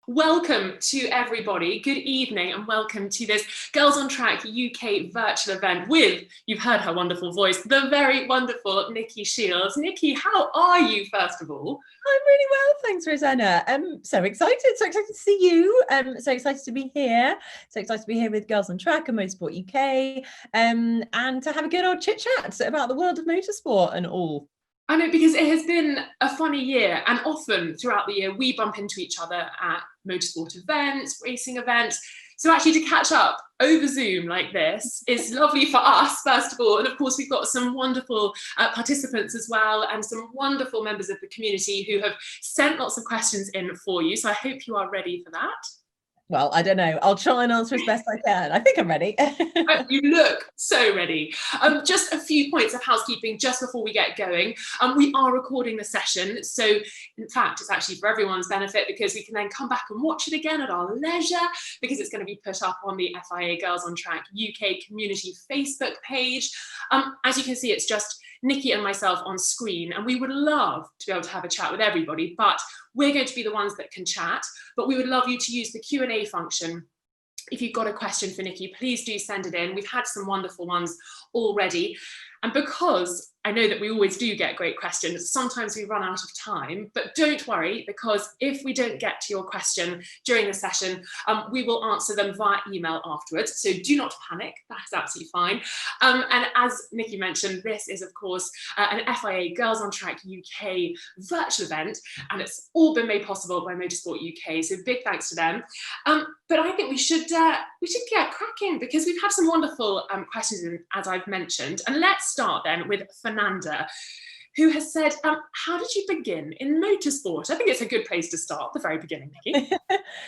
Welcome to everybody. Good evening and welcome to this Girls on Track UK virtual event with, you've heard her wonderful voice, the very wonderful Nicki Shields. Nicki, how are you, first of all? I'm really well, thanks, Rosanna. So excited to see you. So excited to be here. So excited to be here with Girls on Track and Motorsport UK, and to have a good old chit chat about the world of motorsport and all. I know, because it has been a funny year, and often throughout the year we bump into each other at motorsport events, racing events. So actually to catch up over Zoom like this is lovely for us, first of all. And of course, we've got some wonderful participants as well, and some wonderful members of the community who have sent lots of questions in for you. So I hope you are ready for that. Well, I don't know. I'll try and answer as best I can. I think I'm ready. You look so ready. Just a few points of housekeeping just before we get going. We are recording the session. So in fact, it's actually for everyone's benefit because we can then come back and watch it again at our leisure, because it's going to be put up on the FIA Girls on Track UK community Facebook page. As you can see, it's just Nicki and myself on screen, and we would love to be able to have a chat with everybody, but we're going to be the ones that can chat. But we would love you to use the Q&A function. If you've got a question for Nicki, please do send it in. We've had some wonderful ones already. And because I know that we always do get great questions, sometimes we run out of time, but don't worry, because if we don't get to your question during the session, we will answer them via email afterwards. So do not panic, that's absolutely fine. And as Nicki mentioned, this is of course an FIA Girls on Track UK virtual event, and it's all been made possible by Motorsport UK. So big thanks to them. But I think we should get cracking, because we've had some wonderful questions in, as I've mentioned. And let's start then with Fernanda, who has said, how did you begin in motorsport? I think it's a good place to start, the very beginning, Nicki.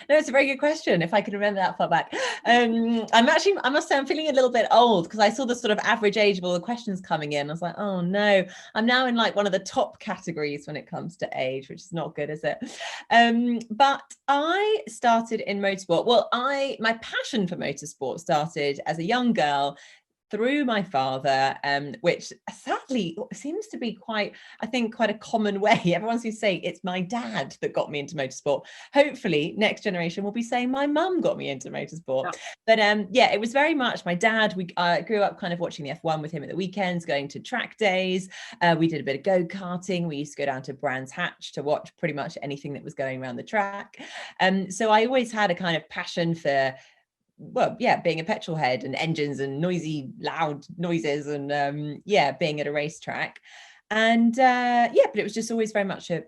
No, it's a very good question, if I can remember that far back. I must say I'm feeling a little bit old, because I saw the sort of average age of all the questions coming in. I was like, oh no, I'm now in like one of the top categories when it comes to age, which is not good, is it? But I started in motorsport. Well, my passion for motorsport started as a young girl through my father, which sadly seems to be quite a common way. Everyone seems to say it's my dad that got me into motorsport. Hopefully next generation will be saying my mum got me into motorsport. Yeah. But yeah, it was very much my dad. We grew up kind of watching the F1 with him at the weekends, going to track days. We did a bit of go-karting. We used to go down to Brands Hatch to watch pretty much anything that was going around the track. So I always had a kind of passion for, well, yeah, being a petrol head and engines and noisy, loud noises, and yeah, being at a racetrack. And yeah, but it was just always very much a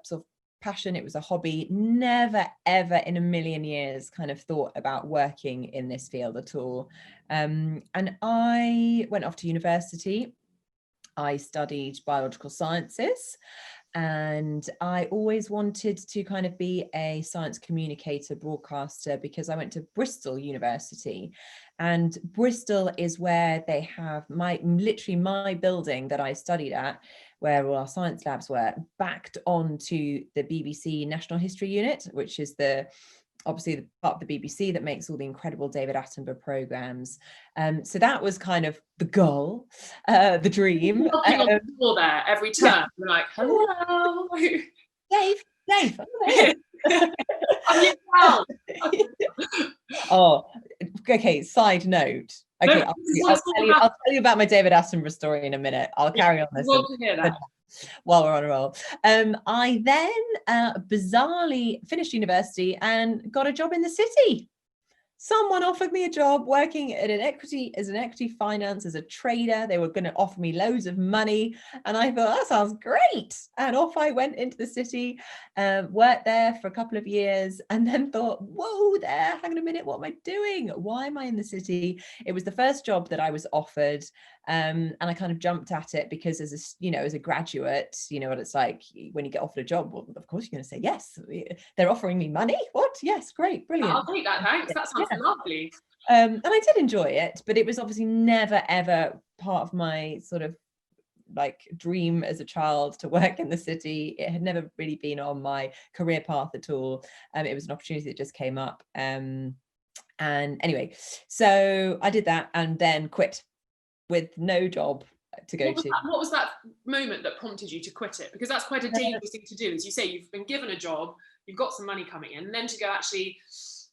sort of passion. It was a hobby. Never, ever in a million years kind of thought about working in this field at all. And I went off to university. I studied biological sciences. And I always wanted to kind of be a science communicator, broadcaster, because I went to Bristol University, and Bristol is where they have literally my building that I studied at, where all our science labs were, backed onto the BBC National History Unit, which is obviously the part of the BBC that makes all the incredible David Attenborough programs. So that was kind of the goal, the dream. Knocking on the door there every turn. Yeah. We're like, hello. Dave. Are you proud? Oh, okay, side note. Okay, I'll tell you about my David Attenborough story in a minute. I'll carry on this. We'll hear that. While we're on a roll. I then bizarrely finished university and got a job in the city. Someone offered me a job working at as an equity finance, as a trader. They were going to offer me loads of money. And I thought, that sounds great. And off I went into the city, worked there for a couple of years, and then thought, whoa there, hang on a minute, what am I doing? Why am I in the city? It was the first job that I was offered. And I kind of jumped at it because as a graduate, you know what it's like when you get offered a job. Well, of course you're going to say yes. They're offering me money. What? Yes, great, brilliant. I'll take that. Thanks. That sounds lovely. And I did enjoy it, but it was obviously never ever part of my sort of like dream as a child to work in the city. It had never really been on my career path at all. It was an opportunity that just came up. And anyway, so I did that and then quit with no job to go to. What was that moment that prompted you to quit it? Because that's quite a dangerous thing to do. As you say, you've been given a job, you've got some money coming in, and then to go, actually,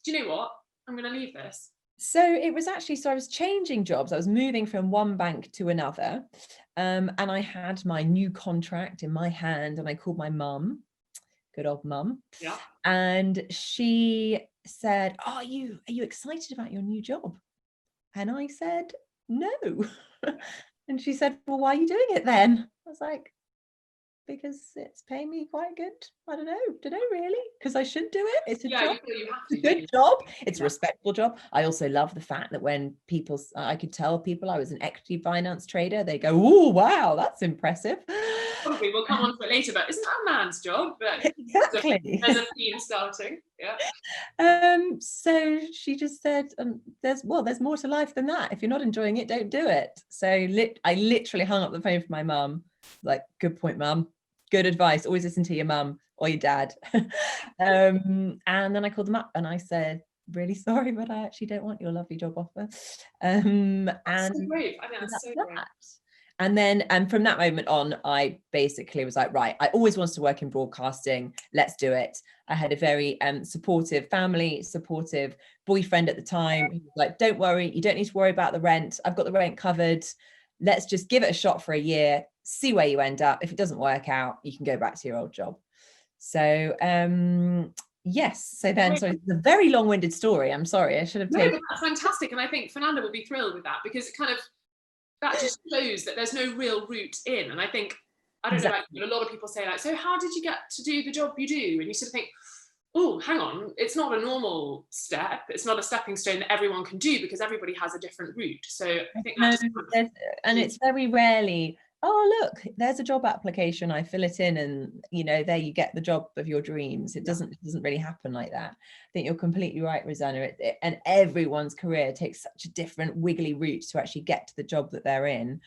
do you know what? I'm going to leave this. So it was actually, so I was changing jobs. I was moving from one bank to another. And I had my new contract in my hand, and I called my mum, good old mum. Yeah. And she said, "Oh, are you excited about your new job?" And I said, "No." And she said, "Well, why are you doing it then?" I was like, "Because it's paying me quite good. I don't know. Do they really? Because I should do it. It's a job. You feel you have to, It's a good job. It's a respectable job." I also love the fact that when people, I could tell people I was an equity finance trader, they go, "Oh, wow, that's impressive." Probably we'll come on to it later, but isn't that a man's job? But exactly. There's a theme starting. Yeah. So she just said, there's more to life than that. If you're not enjoying it, don't do it. So I literally hung up the phone for my mum. Like, good point, mum. Good advice. Always listen to your mum or your dad. And then I called them up and I said, "Really sorry, but I actually don't want your lovely job offer." And that's so brave. I think that's so brave. And then, from that moment on, I basically was like, right, I always wanted to work in broadcasting. Let's do it. I had a very supportive family, supportive boyfriend at the time. He was like, "Don't worry, you don't need to worry about the rent. I've got the rent covered. Let's just give it a shot for a year, see where you end up. If it doesn't work out, you can go back to your old job." So yes, so then, so it's a very long-winded story. I'm sorry, I should have taken. No, that's fantastic. And I think Fernanda will be thrilled with that, because it kind of, that just shows that there's no real route in. And I think, I don't know, like, a lot of people say, like, "So how did you get to do the job you do?" And you sort of think, oh, hang on, it's not a normal step. It's not a stepping stone that everyone can do, because everybody has a different route. So I think that and it's very rarely, "Oh, look, there's a job application, I fill it in and, there you get the job of your dreams." It doesn't really happen like that. I think you're completely right, Rosanna. And everyone's career takes such a different wiggly route to actually get to the job that they're in.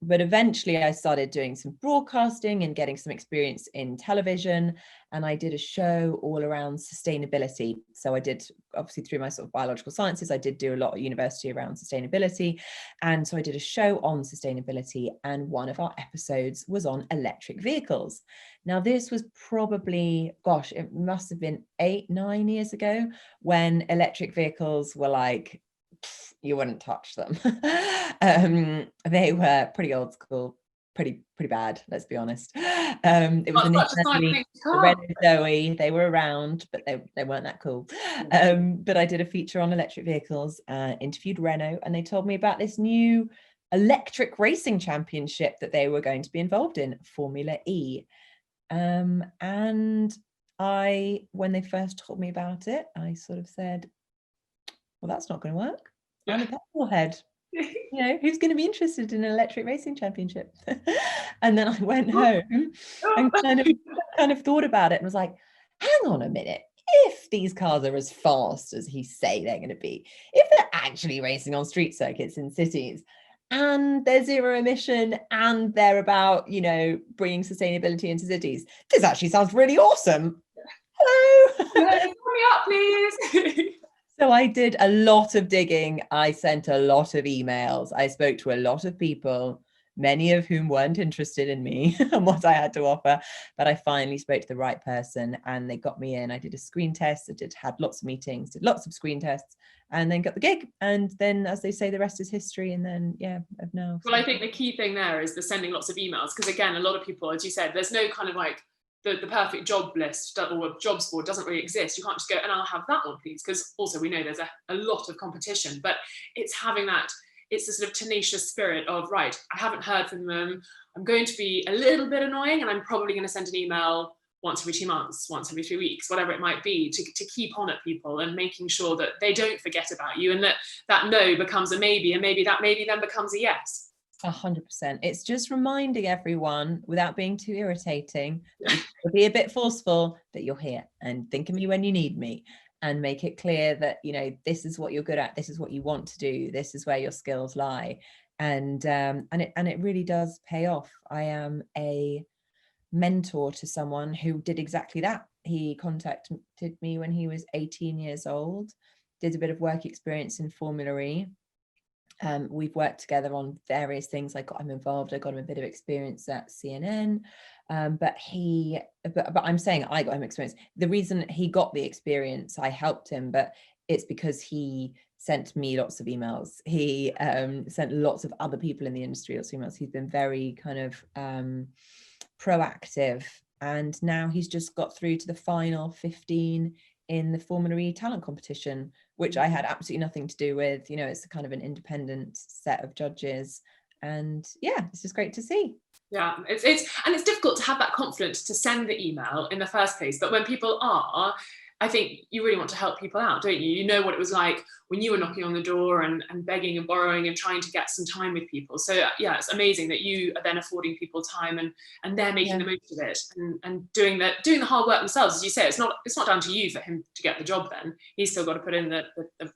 But eventually I started doing some broadcasting and getting some experience in television, and I did a show all around sustainability. So I did, obviously through my sort of biological sciences, I did do a lot at university around sustainability. And so I did a show on sustainability, and one of our episodes was on electric vehicles. Now, this was probably, gosh, it must have been 8-9 years ago, when electric vehicles were like, you wouldn't touch them. They were pretty old school, pretty bad, let's be honest. It was the Renault Zoe. They were around, but they weren't that cool. But I did a feature on electric vehicles, interviewed Renault, and they told me about this new electric racing championship that they were going to be involved in, Formula E. And when they first told me about it, I sort of said, well, that's not going to work. I'm a petrol head. Who's going to be interested in an electric racing championship? And then I went home and kind of thought about it and was like, hang on a minute. If these cars are as fast as he say they're going to be, if they're actually racing on street circuits in cities, and they're zero emission, and they're about, bringing sustainability into cities, this actually sounds really awesome. Hello. Sign me up, please. So I did a lot of digging. I sent a lot of emails. I spoke to a lot of people, many of whom weren't interested in me and what I had to offer. But I finally spoke to the right person, and they got me in. I did a screen test. Had lots of meetings, did lots of screen tests, and then got the gig. And then, as they say, the rest is history. And then, I've now. Well, I think the key thing there is the sending lots of emails, because again, a lot of people, as you said, there's no kind of like the perfect job list or jobs board doesn't really exist. You can't just go, "And I'll have that one, please," because also we know there's a lot of competition. But it's having that, it's the sort of tenacious spirit of, right, I haven't heard from them, I'm going to be a little bit annoying, and I'm probably going to send an email once every 2 months, once every 3 weeks, whatever it might be, to keep on at people and making sure that they don't forget about you, and that no becomes a maybe, and maybe that maybe then becomes a yes. 100%. It's just reminding everyone, without being too irritating, be a bit forceful, that you're here and think of me when you need me, and make it clear that, this is what you're good at, this is what you want to do, this is where your skills lie. And it really does pay off. I am a mentor to someone who did exactly that. He contacted me when he was 18 years old, did a bit of work experience in Formula E, We've worked together on various things. I got him involved. I got him a bit of experience at CNN. But I'm saying I got him experience. The reason he got the experience, I helped him, but it's because he sent me lots of emails. He sent lots of other people in the industry lots of emails. He's been very kind of proactive. And now he's just got through to the final 15 in the Formula E talent competition, which I had absolutely nothing to do with. You know, it's a kind of an independent set of judges. And yeah, it's just great to see. Yeah, it's difficult to have that confidence to send the email in the first place. But when people are, I think you really want to help people out, don't you? You know what it was like when you were knocking on the door and begging and borrowing and trying to get some time with people. So yeah, it's amazing that you are then affording people time and they're making the most of it and doing the hard work themselves. As you say, it's not down to you for him to get the job then. He's still got to put in the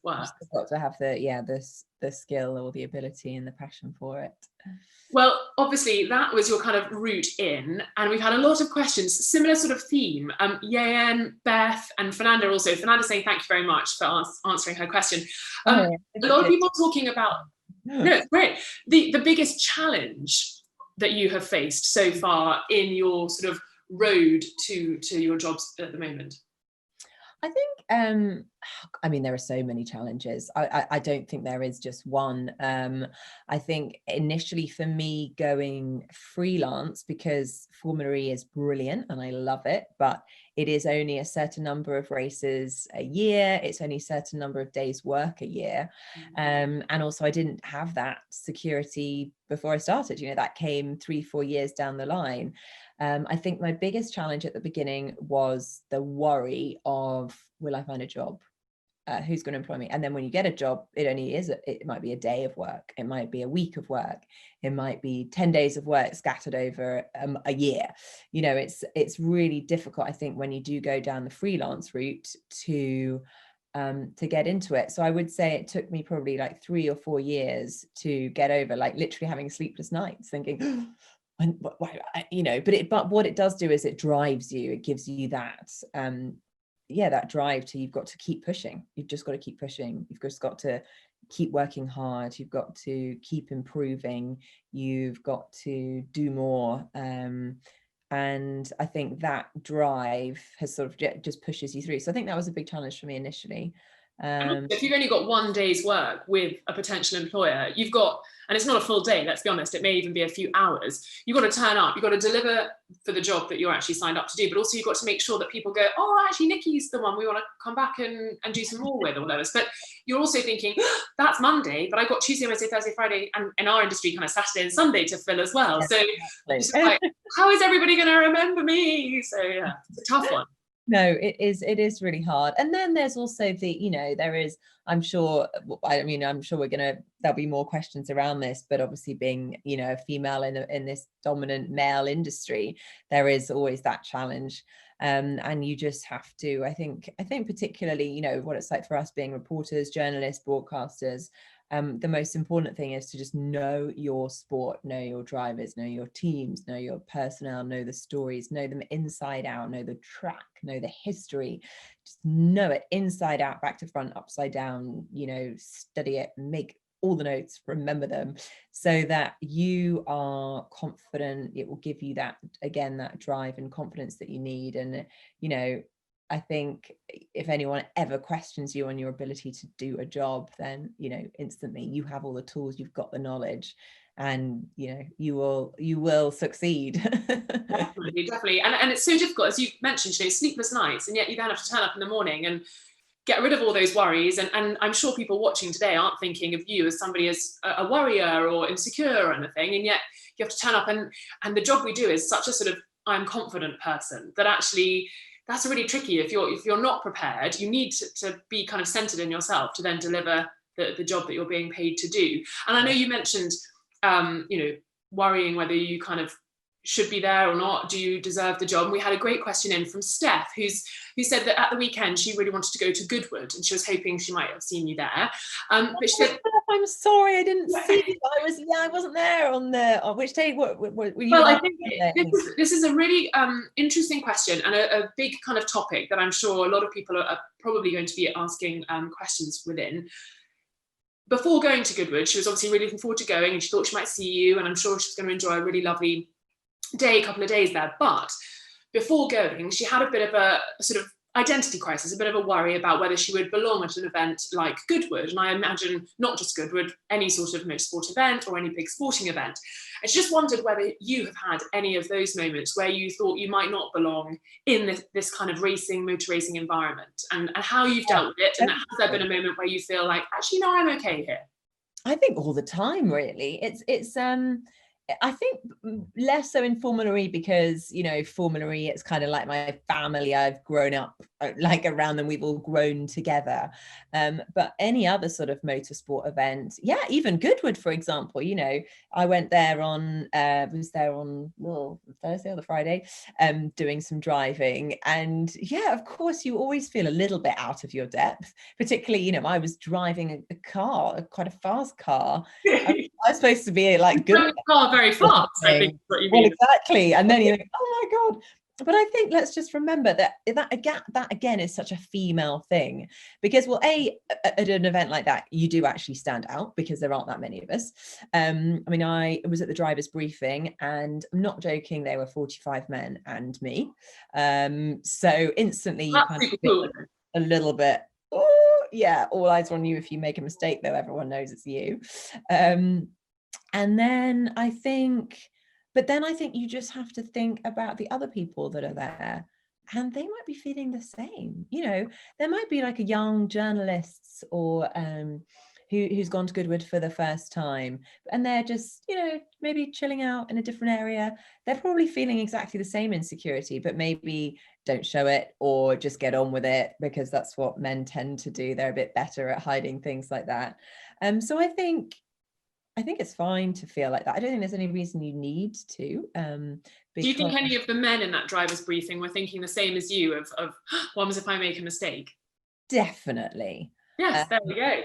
work. He's got to have the skill or the ability and the passion for it. Well, obviously that was your kind of route in, and we've had a lot of questions, similar sort of theme. Yayan, Beth, and Fernanda also. Fernanda saying thank you very much for answering her question. A lot of people talking about, no, it's great. The biggest challenge that you have faced so far in your sort of road to your jobs at the moment. I think, I mean, there are so many challenges. I don't think there is just one. I think initially for me going freelance, because Formula E is brilliant and I love it, but it is only a certain number of races a year. It's only a certain number of days work a year. And also I didn't have that security before I started, you know, that came 3-4 years down the line. I think my biggest challenge at the beginning was the worry of, will I find a job? Who's going to employ me? And then when you get a job, it might be a day of work. It might be a week of work. It might be 10 days of work scattered over a year. You know, it's really difficult, I think, when you do go down the freelance route to get into it. So I would say it took me probably like 3 or 4 years to get over, like literally having sleepless nights thinking, you know, but what it does do is it drives you. It gives you that that drive to, you've got to keep pushing. You've just got to keep pushing. You've just got to keep working hard. You've got to keep improving. You've got to do more. And I think that drive has sort of just pushes you through. So I think that was a big challenge for me initially. If you've only got 1 day's work with a potential employer, you've got, and it's not a full day, let's be honest, it may even be a few hours, you've got to turn up, you've got to deliver for the job that you're actually signed up to do, but also you've got to make sure that people go, oh, actually Nicki's the one we want to come back and do some more with or whatever. But you're also thinking, that's Monday, but I've got Tuesday, Wednesday, Thursday, Friday, and in our industry kind of Saturday and Sunday to fill as well. So it's like, how is everybody going to remember me? So yeah, it's a tough one. No, it is really hard. And then there's also there is, I'm sure there'll be more questions around this, but obviously being, you know, a female in this dominant male industry, there is always that challenge. And you just have to, I think particularly, you know, what it's like for us being reporters, journalists, broadcasters, the most important thing is to just know your sport, know your drivers, know your teams, know your personnel, know the stories, know them inside out, know the track, know the history, just know it inside out, back to front, upside down, you know, study it, make all the notes, remember them, so that you are confident. It will give you that, again, that drive and confidence that you need. And, you know, I think if anyone ever questions you on your ability to do a job, then, you know, instantly you have all the tools, you've got the knowledge, and, you know, you will succeed. Definitely. And it's so difficult, as you mentioned, you know, sleepless nights, and yet you then have to turn up in the morning and get rid of all those worries. And I'm sure people watching today aren't thinking of you as somebody as a worrier or insecure or anything, and yet you have to turn up, and the job we do is such a sort of I'm confident person that actually that's really tricky. If you're not prepared, you need to be kind of centered in yourself to then deliver the job that you're being paid to do. And I know you mentioned, you know, worrying whether you kind of should be there or not. Do you deserve the job? And we had a great question in from Steph, who said that at the weekend she really wanted to go to Goodwood and she was hoping she might have seen you there. But she said, I'm sorry, I didn't see you. I wasn't there on which day. What were you? Well, I think this is a really interesting question and a big kind of topic that I'm sure a lot of people are probably going to be asking questions within. before going to Goodwood, she was obviously really looking forward to going, and she thought she might see you, and I'm sure she's going to enjoy a really lovely day, couple of days there. But before going, she had a bit of a sort of identity crisis, a bit of a worry about whether she would belong at an event like Goodwood. And I imagine not just Goodwood, any sort of motorsport event or any big sporting event. I just wondered whether you have had any of those moments where you thought you might not belong in this kind of motor racing environment, and how you've dealt with it. And has there been a moment where you feel like, actually, no, I'm okay here? I think all the time, really. It's I think less so in Formula E, because, you know, Formula E, it's kind of like my family. I've grown up like around them. We've all grown together. But any other sort of motorsport event, yeah, even Goodwood, for example, you know, I went there on, was there on Thursday or the Friday, doing some driving. And yeah, of course, you always feel a little bit out of your depth, particularly, you know, I was driving a car, quite a fast car. I was supposed to be like good. Very fast, I think. What you mean. Well, exactly. And then you're like, oh my God. But I think let's just remember that again is such a female thing, because, well, at an event like that, you do actually stand out because there aren't that many of us. I mean, I was at the driver's briefing, and I'm not joking, there were 45 men and me. So instantly you kind of feel a little bit, oh yeah, all eyes on you. If you make a mistake, though, everyone knows it's you. And then I think you just have to think about the other people that are there, and they might be feeling the same. You know, there might be like a young journalist or who's gone to Goodwood for the first time, and they're just, you know, maybe chilling out in a different area. They're probably feeling exactly the same insecurity, but maybe don't show it or just get on with it, because that's what men tend to do. They're a bit better at hiding things like that. So I think it's fine to feel like that. I don't think there's any reason you need to. Do you think any of the men in that driver's briefing were thinking the same as you of what happens if I make a mistake? Definitely. Yes, there we go.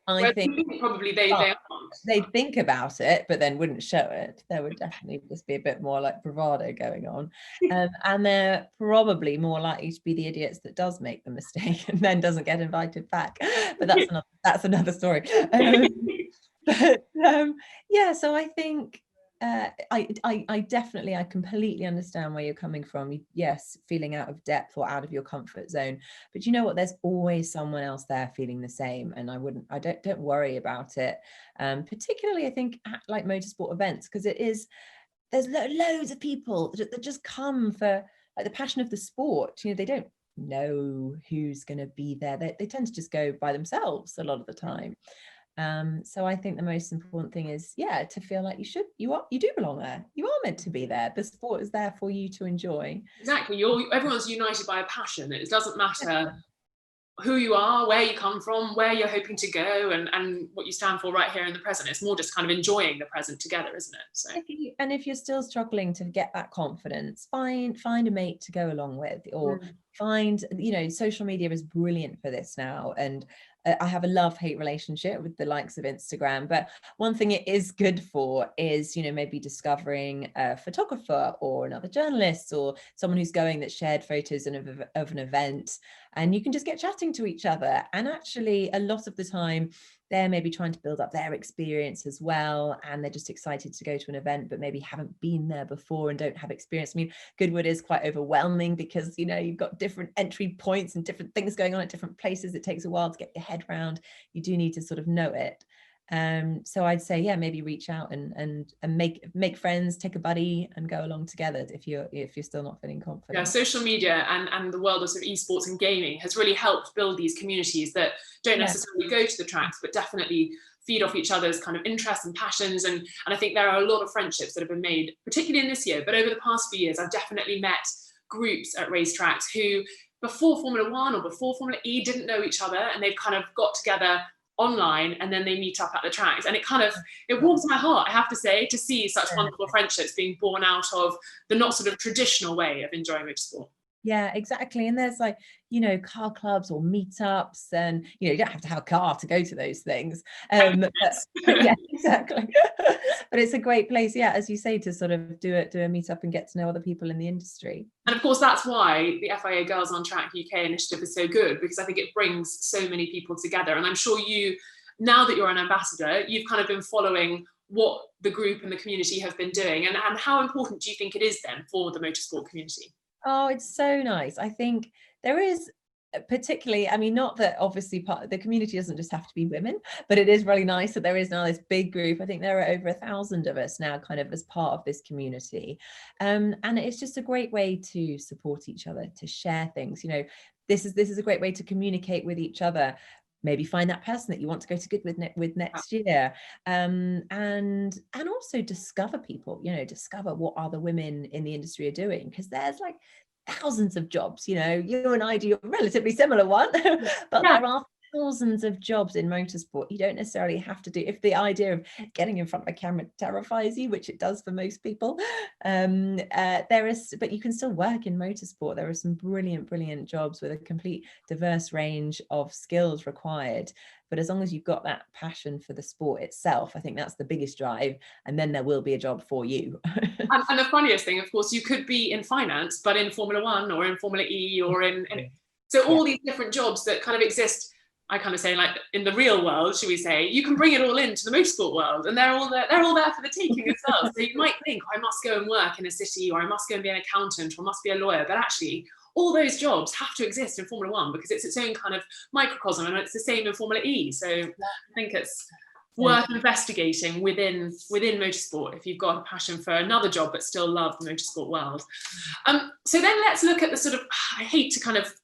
I think probably they aren't. They'd think about it, but then wouldn't show it. There would definitely just be a bit more like bravado going on. And they're probably more likely to be the idiots that does make the mistake and then doesn't get invited back. But that's another story. But yeah, so I think I definitely, I completely understand where you're coming from. Yes, feeling out of depth or out of your comfort zone, but you know what, there's always someone else there feeling the same, and I don't worry about it. Particularly I think at like motorsport events, because there's loads of people that just come for like the passion of the sport. You know, they don't know who's going to be there. They tend to just go by themselves a lot of the time. So I think the most important thing is, yeah, to feel like you do belong there. You are meant to be there. The sport is there for you to enjoy. Exactly. Everyone's united by a passion. It doesn't matter who you are, where you come from, where you're hoping to go, and what you stand for right here in the present. It's more just kind of enjoying the present together, isn't it? So. If you're still struggling to get that confidence, find a mate to go along with, or find, you know, social media is brilliant for this now. And I have a love-hate relationship with the likes of Instagram, but one thing it is good for is, you know, maybe discovering a photographer or another journalist or someone who's going that shared photos of an event, and you can just get chatting to each other. And actually, a lot of the time, they're maybe trying to build up their experience as well, and they're just excited to go to an event, but maybe haven't been there before and don't have experience. I mean, Goodwood is quite overwhelming because, you know, you've got different entry points and different things going on at different places. It takes a while to get your head around. You do need to sort of know it. So I'd say, yeah, maybe reach out and make friends, take a buddy, and go along together if you're still not feeling confident. Yeah, social media and the world of sort of esports and gaming has really helped build these communities that don't necessarily go to the tracks, but definitely feed off each other's kind of interests and passions. And I think there are a lot of friendships that have been made, particularly in this year, but over the past few years, I've definitely met groups at racetracks who before Formula One or before Formula E didn't know each other, and they've kind of got together online and then they meet up at the tracks, and it warms my heart, I have to say, to see such wonderful friendships being born out of the not sort of traditional way of enjoying motorsport. Yeah, exactly. And there's like, you know, car clubs or meetups, and you know, you don't have to have a car to go to those things. But yeah, exactly. But it's a great place, yeah, as you say, to sort of do a meetup and get to know other people in the industry. And of course, that's why the FIA Girls on Track UK initiative is so good, because I think it brings so many people together. And I'm sure you now that you're an ambassador, you've kind of been following what the group and the community have been doing, and how important do you think it is then for the motorsport community? Oh, it's so nice. I think there is, particularly, I mean, not that obviously part of the community doesn't just have to be women, but it is really nice that there is now this big group. I think there are over 1,000 of us now kind of as part of this community, and it's just a great way to support each other, to share things. You know, this is a great way to communicate with each other, maybe find that person that you want to go to good with next year, and also discover people, you know, discover what other women in the industry are doing, because there's like thousands of jobs. You know, you and I do a relatively similar one, but there are thousands of jobs in motorsport. You don't necessarily have to do, if the idea of getting in front of a camera terrifies you, which it does for most people, but you can still work in motorsport. There are some brilliant jobs with a complete diverse range of skills required. But as long as you've got that passion for the sport itself, I think that's the biggest drive, and then there will be a job for you. And the funniest thing, of course, you could be in finance, but in Formula One or in Formula E or in so all these different jobs that kind of exist. I kind of say, like, in the real world, should we say, you can bring it all into the motorsport world, and they're all there for the taking as well. So you might think, I must go and work in a city, or I must go and be an accountant, or I must be a lawyer, but actually all those jobs have to exist in Formula One because it's its own kind of microcosm, and it's the same in Formula E. So I think it's worth investigating within motorsport if you've got a passion for another job but still love the motorsport world. So then let's look at the sort of, I hate to kind of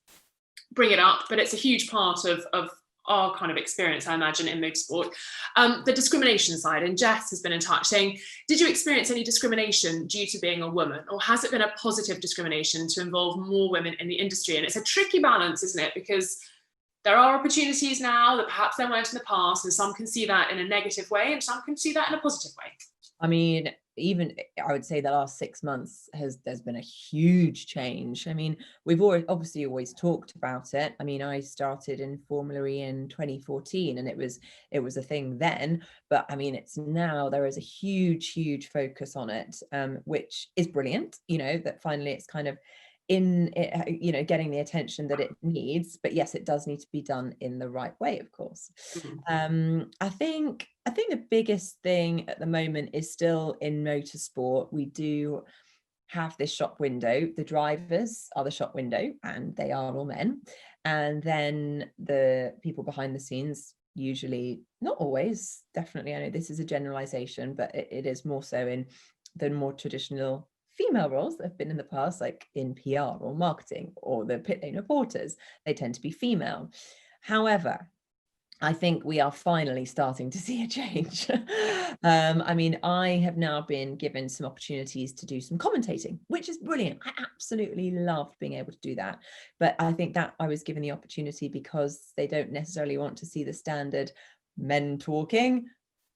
bring it up, but it's a huge part of our kind of experience, I imagine, in motorsport, the discrimination side. And Jess has been in touch saying, did you experience any discrimination due to being a woman, or has it been a positive discrimination to involve more women in the industry? And it's a tricky balance, isn't it? Because there are opportunities now that perhaps there weren't in the past, and some can see that in a negative way and some can see that in a positive way. I mean, even I would say the last 6 months there's been a huge change. I mean, we've obviously always talked about it. I mean, I started in Formula E in 2014, and it was a thing then, but I mean, it's now, there is a huge focus on it, which is brilliant, you know, that finally it's kind of in it, you know, getting the attention that it needs. But yes, it does need to be done in the right way, of course. I think the biggest thing at the moment is still in motorsport. We do have this shop window. The drivers are the shop window, and they are all men. And then the people behind the scenes, usually, not always, definitely, I know this is a generalization, but it is more so in the more traditional female roles that have been in the past, like in PR or marketing or the pit lane reporters. They tend to be female. However, I think we are finally starting to see a change. I mean, I have now been given some opportunities to do some commentating, which is brilliant. I absolutely loved being able to do that. But I think that I was given the opportunity because they don't necessarily want to see the standard men talking,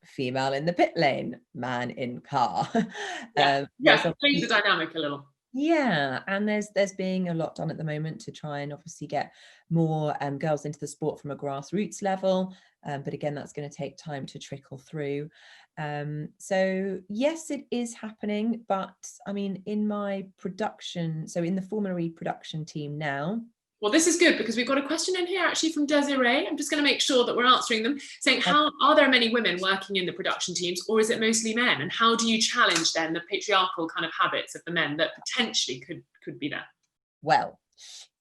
female in the pit lane, man in car. Change the dynamic a little. Yeah, and there's being a lot done at the moment to try and obviously get more girls into the sport from a grassroots level, but again, that's going to take time to trickle through. So yes, it is happening, but I mean, in my production, so in the Formula E production team now. Well, this is good because we've got a question in here actually from Desiree. I'm just going to make sure that we're answering them, saying, how are there many women working in the production teams, or is it mostly men? And how do you challenge then the patriarchal kind of habits of the men that potentially could be there? Well,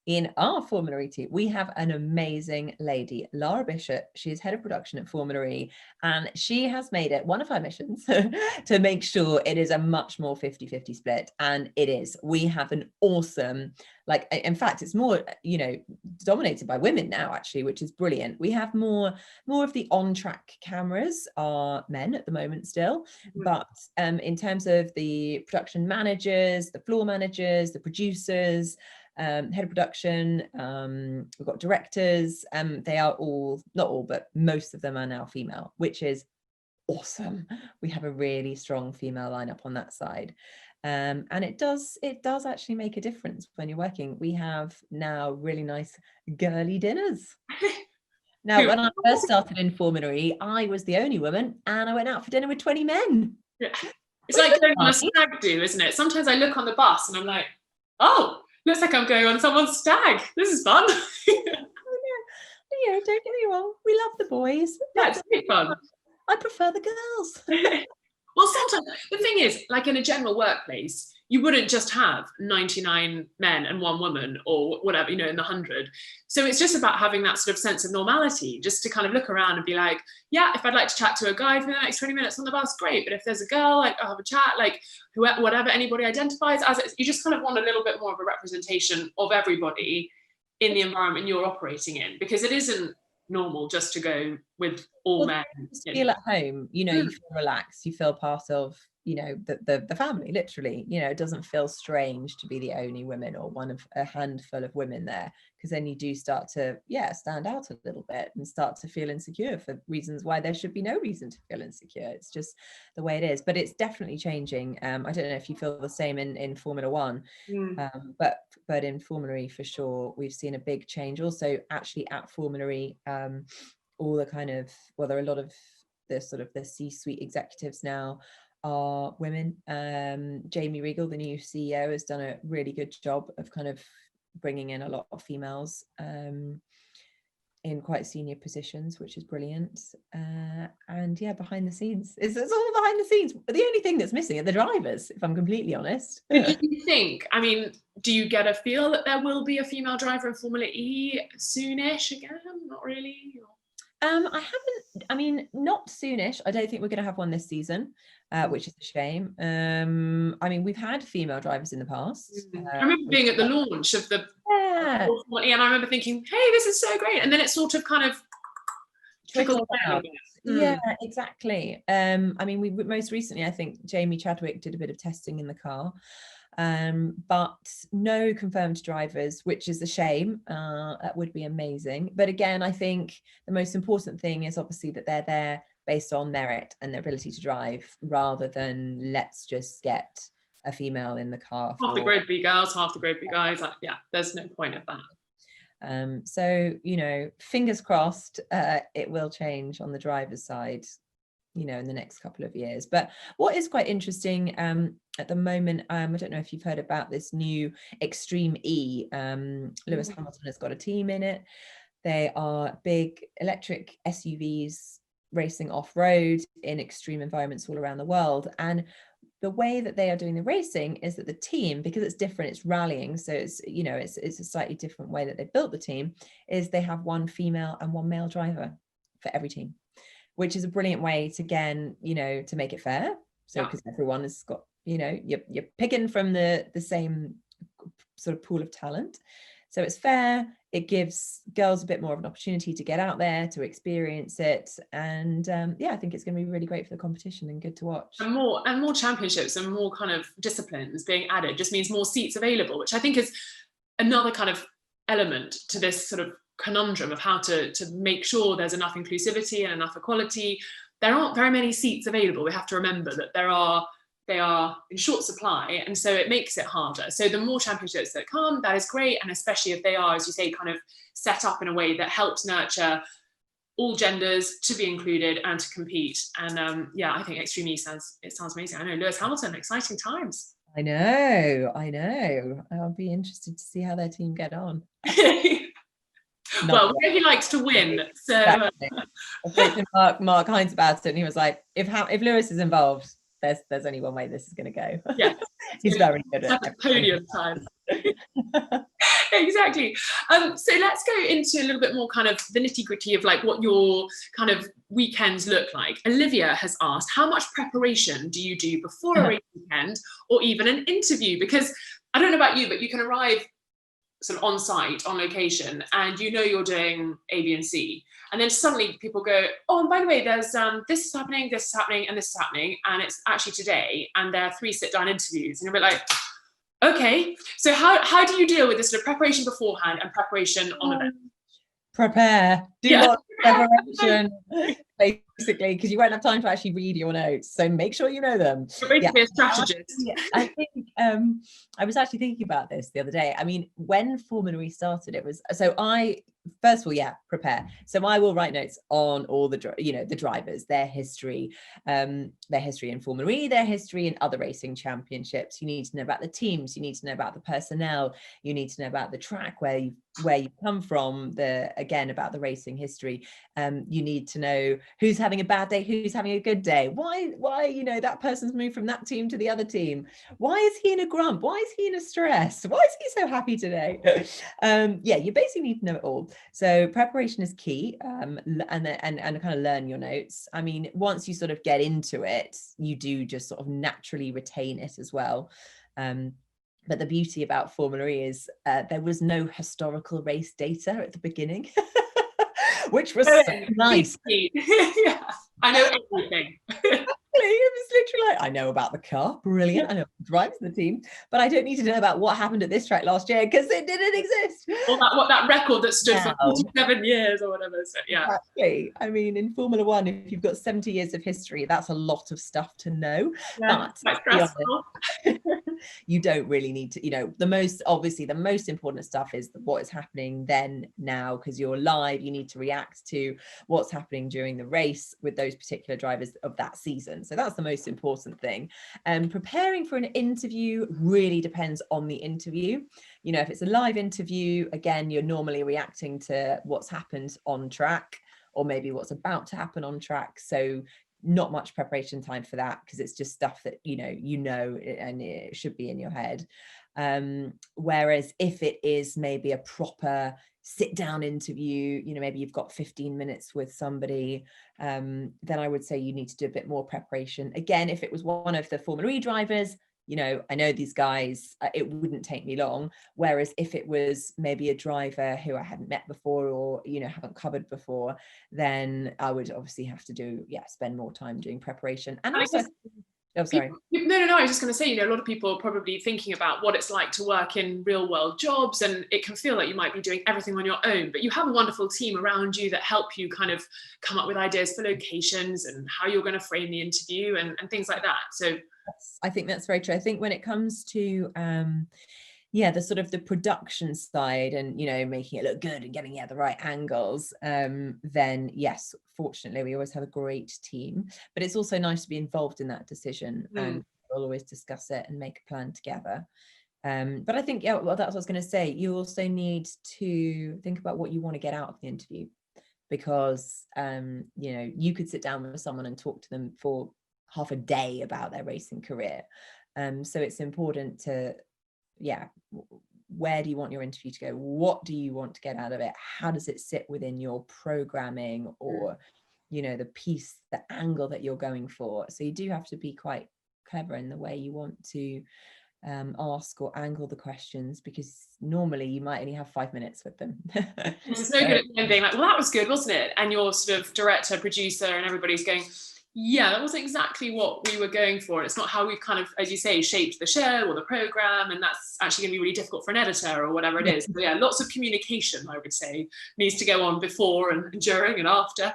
in our Formula E team, we have an amazing lady, Lara Bishop. She is head of production at Formula E, and she has made it one of her missions to make sure it is a much more 50-50 split. And it is. We have an awesome, like, in fact, it's more, you know, dominated by women now, actually, which is brilliant. We have more of the on-track cameras are men at the moment still, but in terms of the production managers, the floor managers, the producers, head of production, we've got directors, they are all, not all, but most of them are now female, which is awesome. We have a really strong female lineup on that side. And it does actually make a difference when you're working. We have now really nice girly dinners. Now, when I first started in Formula E, I was the only woman, and I went out for dinner with 20 men. Yeah. It's like going on a stag do, isn't it? Sometimes I look on the bus and I'm like, oh, looks like I'm going on someone's stag. This is fun. don't get me wrong, we love the boys. Yeah, it's great fun. I prefer the girls. Well, sometimes the thing is, like in a general workplace, you wouldn't just have 99 men and 1 woman or whatever, in the 100. So it's just about having that sort of sense of normality, just to kind of look around and be like, yeah, if I'd like to chat to a guy for the next 20 minutes on the bus, great. But if there's a girl, like, I'll have a chat, like whoever, whatever anybody identifies as, you just kind of want a little bit more of a representation of everybody in the environment you're operating in, because it isn't normal just to go with all men. Just feel at home, you feel relaxed, you feel part of the family, literally. It doesn't feel strange to be the only women or one of a handful of women there, because then you do start to stand out a little bit and start to feel insecure for reasons why there should be no reason to feel insecure. It's just the way it is, but it's definitely changing. I don't know if you feel the same in Formula One, but in Formula E for sure we've seen a big change also actually at Formula E. All the kind of, well, there are a lot of the sort of the C-suite executives now are women. Jamie Regal, the new CEO, has done a really good job of kind of bringing in a lot of females in quite senior positions, which is brilliant. And behind the scenes, it's all behind the scenes. The only thing that's missing are the drivers, if I'm completely honest. Do you think, do you get a feel that there will be a female driver in Formula E soonish again? Not really? Not soonish. I don't think we're going to have one this season, which is a shame. We've had female drivers in the past. I remember being at the launch of the and I remember thinking, hey, this is so great. And then it sort of kind of trickled out. Yeah, exactly. We most recently, I think Jamie Chadwick did a bit of testing in the car. But no confirmed drivers, which is a shame. That would be amazing. But again, I think the most important thing is obviously that they're there based on merit and their ability to drive, rather than let's just get a female in the car. Half the grid be girls, half the grid be guys. There's no point of that. So, fingers crossed, it will change on the driver's side, in the next couple of years. But what is quite interesting at the moment, I don't know if you've heard about this new Extreme E. Lewis Hamilton has got a team in it. They are big electric SUVs racing off-road in extreme environments all around the world. And the way that they are doing the racing is that the team, because it's different, it's rallying, so it's it's a slightly different way that they built the team, is they have 1 female and 1 male driver for every team, which is a brilliant way to, again, to make it fair. So because everyone has got, you're picking from the same sort of pool of talent. So it's fair. It gives girls a bit more of an opportunity to get out there, to experience it. And I think it's going to be really great for the competition and good to watch. And more championships and more kind of disciplines being added just means more seats available, which I think is another kind of element to this sort of conundrum of how to make sure there's enough inclusivity and enough equality. There aren't very many seats available. We have to remember that they are in short supply, and so it makes it harder. So the more championships that come, that is great, and especially if they are, as you say, kind of set up in a way that helps nurture all genders to be included and to compete. And I think Extreme E sounds amazing. I know, Lewis Hamilton, exciting times. I know. I'll be interested to see how their team get on. Well, he likes to win. So exactly. I spoke to Mark Hines about it, and he was like, if Lewis is involved, there's only one way this is going to go. Yeah, he's very good at it. Podium time. Exactly. So let's go into a little bit more kind of the nitty-gritty of like what your kind of weekends look like. Olivia has asked, how much preparation do you do before a race weekend or even an interview? Because I don't know about you, but you can arrive sort of on site, on location, and you're doing A, B, and C. And then suddenly people go, oh, and by the way, there's this is happening, and this is happening, and it's actually today, and there are 3 sit-down interviews. And you're a bit like, okay. So how do you deal with this sort of preparation beforehand and preparation on event? Prepare. Do lots of preparation, basically, because you won't have time to actually read your notes. So make sure you know them. You're basically a strategist. I think I was actually thinking about this the other day. I mean, when Formula E started, it was, so I first of all, yeah, prepare. So I will write notes on all the drivers, their history in Formula E, their history in other racing championships. You need to know about the teams, you need to know about the personnel, you need to know about the track, where you come from, about the racing history. You need to know who's having a bad day, who's having a good day, why that person's moved from that team to the other team, why is he in a grump, why is he in a stress, why is he so happy today? You basically need to know it all. So preparation is key, and kind of learn your notes. I mean, once you sort of get into it, you do just sort of naturally retain it as well. But the beauty about Formula E is there was no historical race data at the beginning, which was so nice. Yeah, I know everything. It was literally like, I know about the car, brilliant. I know who drives the team, but I don't need to know about what happened at this track last year because it didn't exist. Or that record that stood for 47 years or whatever. So, yeah. Exactly. I mean, in Formula One, if you've got 70 years of history, that's a lot of stuff to know. Yeah, but you don't really need to, the most important stuff is what is happening then, now, because you're live. You need to react to what's happening during the race with those particular drivers of that season. So that's the most important thing. Preparing for an interview really depends on the interview. If it's a live interview, again, you're normally reacting to what's happened on track, or maybe what's about to happen on track. So not much preparation time for that, because it's just stuff that and it should be in your head. Whereas if it is maybe a proper sit down interview, maybe you've got 15 minutes with somebody, then I would say you need to do a bit more preparation. Again, if it was one of the Formula E drivers, I know these guys, it wouldn't take me long. Whereas if it was maybe a driver who I hadn't met before, or, haven't covered before, then I would obviously have to spend more time doing preparation. And also, oh, sorry. No, I was just going to say, a lot of people are probably thinking about what it's like to work in real world jobs, and it can feel like you might be doing everything on your own, but you have a wonderful team around you that help you kind of come up with ideas for locations and how you're going to frame the interview and things like that. So I think that's very true. I think when it comes to the sort of the production side and making it look good and getting the right angles, then yes, fortunately we always have a great team, but it's also nice to be involved in that decision, and we'll always discuss it and make a plan together. But I think that's what I was going to say. You also need to think about what you want to get out of the interview, because you could sit down with someone and talk to them for half a day about their racing career. So it's important to, where do you want your interview to go? What do you want to get out of it? How does it sit within your programming, or, the piece, the angle that you're going for? So you do have to be quite clever in the way you want to ask or angle the questions, because normally you might only have 5 minutes with them. It's no good at the end being like, well, that was good, wasn't it? And your sort of director, producer, and everybody's going, yeah, that wasn't exactly what we were going for. It's not how we've kind of, as you say, shaped the show or the program, and that's actually going to be really difficult for an editor or whatever it is. So lots of communication, I would say, needs to go on before and during and after.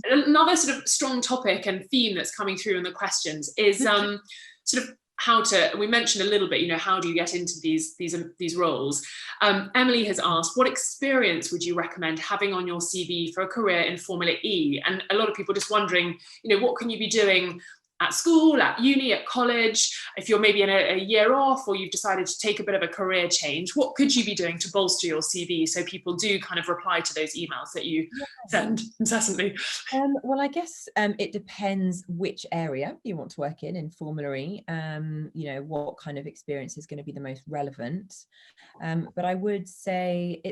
Another sort of strong topic and theme that's coming through in the questions is sort of how to, we mentioned a little bit, how do you get into these roles? Emily has asked, what experience would you recommend having on your CV for a career in Formula E? And a lot of people just wondering, what can you be doing at school, at uni, at college? If you're maybe in a year off, or you've decided to take a bit of a career change, what could you be doing to bolster your CV so people do kind of reply to those emails that you send incessantly? Well, I guess it depends which area you want to work in Formula E. What kind of experience is going to be the most relevant. But I would say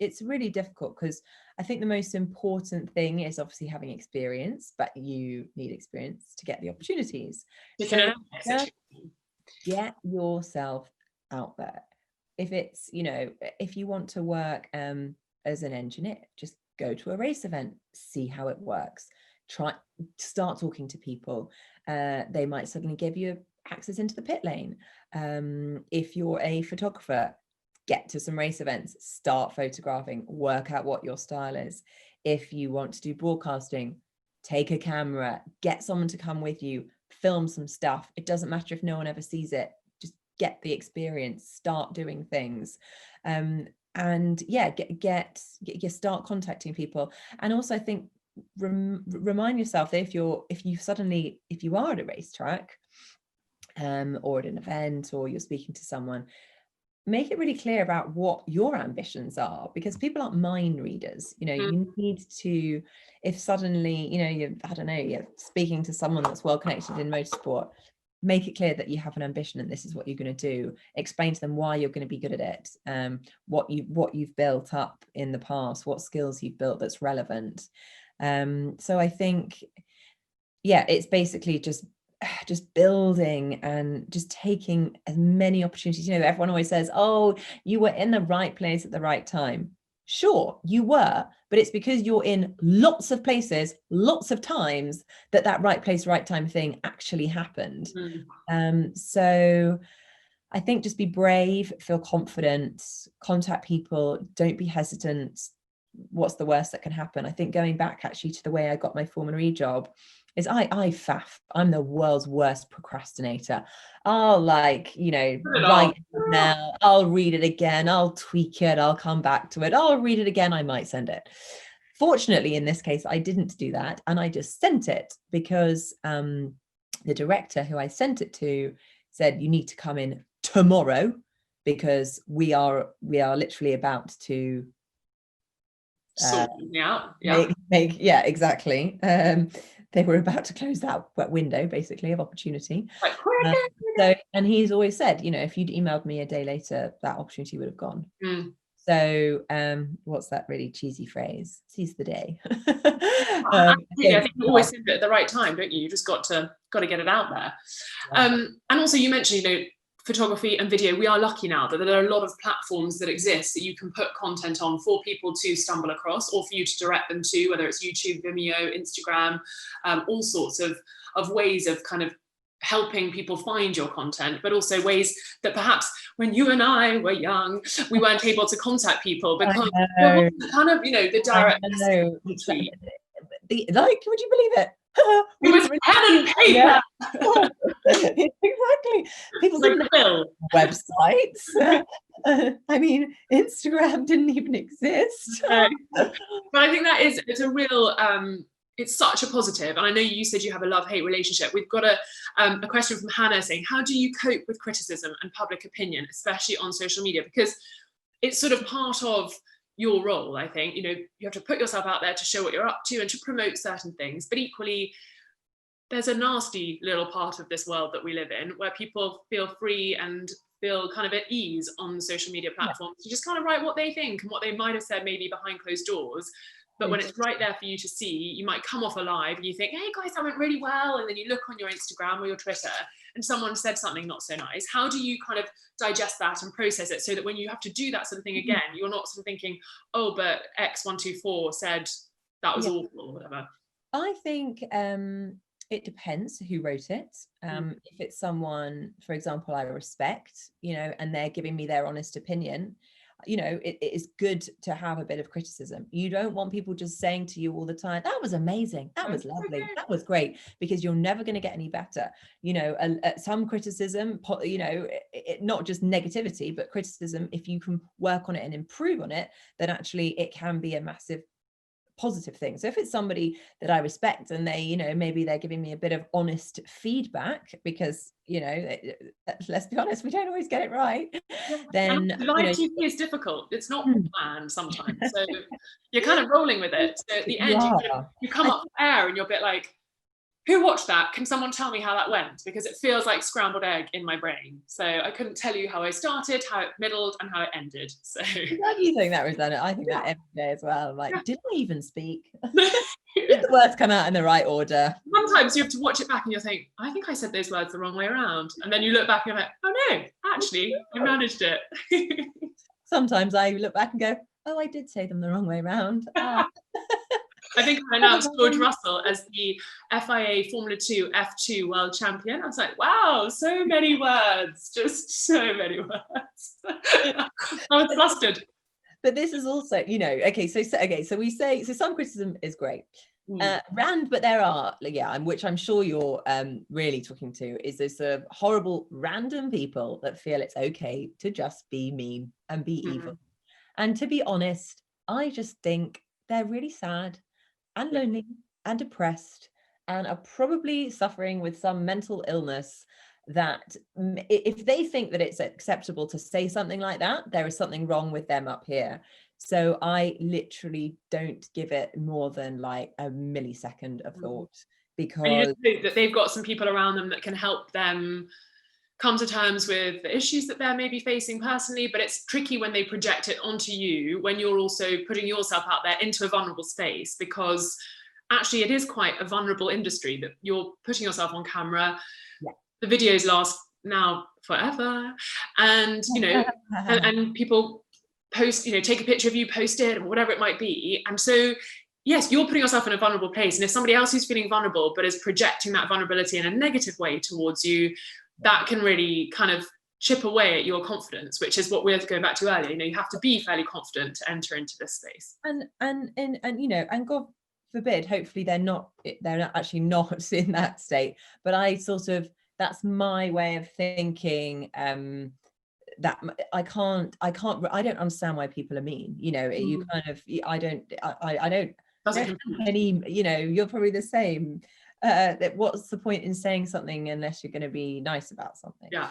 it's really difficult, because I think the most important thing is obviously having experience, but you need experience to get the opportunities. So get yourself out there. If it's, if you want to work as an engineer, just go to a race event, see how it works. Start talking to people. They might suddenly give you access into the pit lane. If you're a photographer, get to some race events, start photographing, work out what your style is. If you want to do broadcasting, take a camera, get someone to come with you, film some stuff. It doesn't matter if no one ever sees it, just get the experience, start doing things. And and yeah, get start contacting people. And also I think remind yourself that if you are at a racetrack or at an event, or you're speaking to someone, make it really clear about what your ambitions are, because people aren't mind readers. You need to, if suddenly, you're speaking to someone that's well connected in motorsport, make it clear that you have an ambition and this is what you're going to do. Explain to them why you're going to be good at it, what you've built up in the past, what skills you've built that's relevant. So I think, yeah, it's basically just building and just taking as many opportunities. Everyone always says, oh, you were in the right place at the right time. Sure, you were, but it's because you're in lots of places, lots of times, that right place, right time thing actually happened. So I think just be brave, feel confident, contact people, don't be hesitant. What's the worst that can happen? I think going back actually to the way I got my Formula E job is I faff. I'm the world's worst procrastinator. I'll write it now, I'll read it again, I'll tweak it, I'll come back to it, I'll read it again, I might send it. Fortunately, in this case, I didn't do that, and I just sent it because the director who I sent it to said, you need to come in tomorrow because we are literally about to sorting out. Exactly. They were about to close that window, basically, of opportunity. And he's always said, if you'd emailed me a day later, that opportunity would have gone. So what's that really cheesy phrase? Seize the day. I think you always send it at the right time, don't you? You just got to get it out there. And also you mentioned, photography and video, we are lucky now that there are a lot of platforms that exist that you can put content on for people to stumble across, or for you to direct them to, whether it's YouTube, Vimeo, Instagram, all sorts of ways of kind of helping people find your content, but also ways that perhaps when you and I were young, we weren't able to contact people because there wasn't kind of, the direct message. Would you believe it? It was pen and paper. Yeah. Exactly. People didn't have websites. I mean, Instagram didn't even exist. But I think it's a real, it's such a positive. And I know you said you have a love-hate relationship. We've got a question from Hannah saying, how do you cope with criticism and public opinion, especially on social media? Because it's sort of part of your role, I think. You have to put yourself out there to show what you're up to and to promote certain things, but equally there's a nasty little part of this world that we live in where people feel free and feel kind of at ease on social media platforms to just kind of write what they think and what they might have said maybe behind closed doors. But when it's right there for you to see, you might come off a live and you think, hey guys, that went really well. And then you look on your Instagram or your Twitter and someone said something not so nice. How do you kind of digest that and process it so that when you have to do that sort of thing again, you're not sort of thinking, oh, but X124 said that was awful or whatever? I think it depends who wrote it. If it's someone, for example, I respect, and they're giving me their honest opinion, it is good to have a bit of criticism. You don't want people just saying to you all the time, that was amazing, that was lovely, that was great, because you're never going to get any better. Some criticism, not just negativity, but criticism, if you can work on it and improve on it, then actually it can be a massive positive thing. So if it's somebody that I respect and they, maybe they're giving me a bit of honest feedback because, let's be honest, we don't always get it right. Then live TV is difficult. It's not planned sometimes. So you're kind of rolling with it. So at the end, you come up for air and you're a bit like, who watched that? Can someone tell me how that went? Because it feels like scrambled egg in my brain. So I couldn't tell you how I started, how it middled, and how it ended. So how do you think that, Rosanna? I think that every day as well. I'm like, did I even speak? Did the words come out in the right order? Sometimes you have to watch it back and you think, I think I said those words the wrong way around. And then you look back and you're like, oh no, actually, I managed it. Sometimes I look back and go, oh, I did say them the wrong way around. I think I announced George Russell as the FIA Formula 2 F2 world champion. I was like, wow, so many words, just so many words. I was flustered. But this is also, so we say, so some criticism is great. But there are, which I'm sure you're really talking to, is those sort of horrible random people that feel it's okay to just be mean and be evil. And to be honest, I just think they're really sad and lonely and depressed and are probably suffering with some mental illness, that if they think that it's acceptable to say something like that, there is something wrong with them up here. So I literally don't give it more than like a millisecond of thought, because and you just hope that they've got some people around them that can help them come to terms with the issues that they're maybe facing personally. But it's tricky when they project it onto you, when you're also putting yourself out there into a vulnerable space, because actually it is quite a vulnerable industry that you're putting yourself on camera. Yeah. The videos last now forever, and you know, and people post, you know, take a picture of you, post it, or whatever it might be. And so yes, you're putting yourself in a vulnerable place, and if somebody else who's feeling vulnerable but is projecting that vulnerability in a negative way towards you, that can really kind of chip away at your confidence, which is what we have to go back to earlier. You know, you have to be fairly confident to enter into this space. And you know, and God forbid, hopefully they're actually not in that state. But I sort of, that's my way of thinking, that I don't understand why people are mean. You know, you kind of, I don't have any, you know, you're probably the same. That what's the point in saying something unless you're going to be nice about something? Yeah.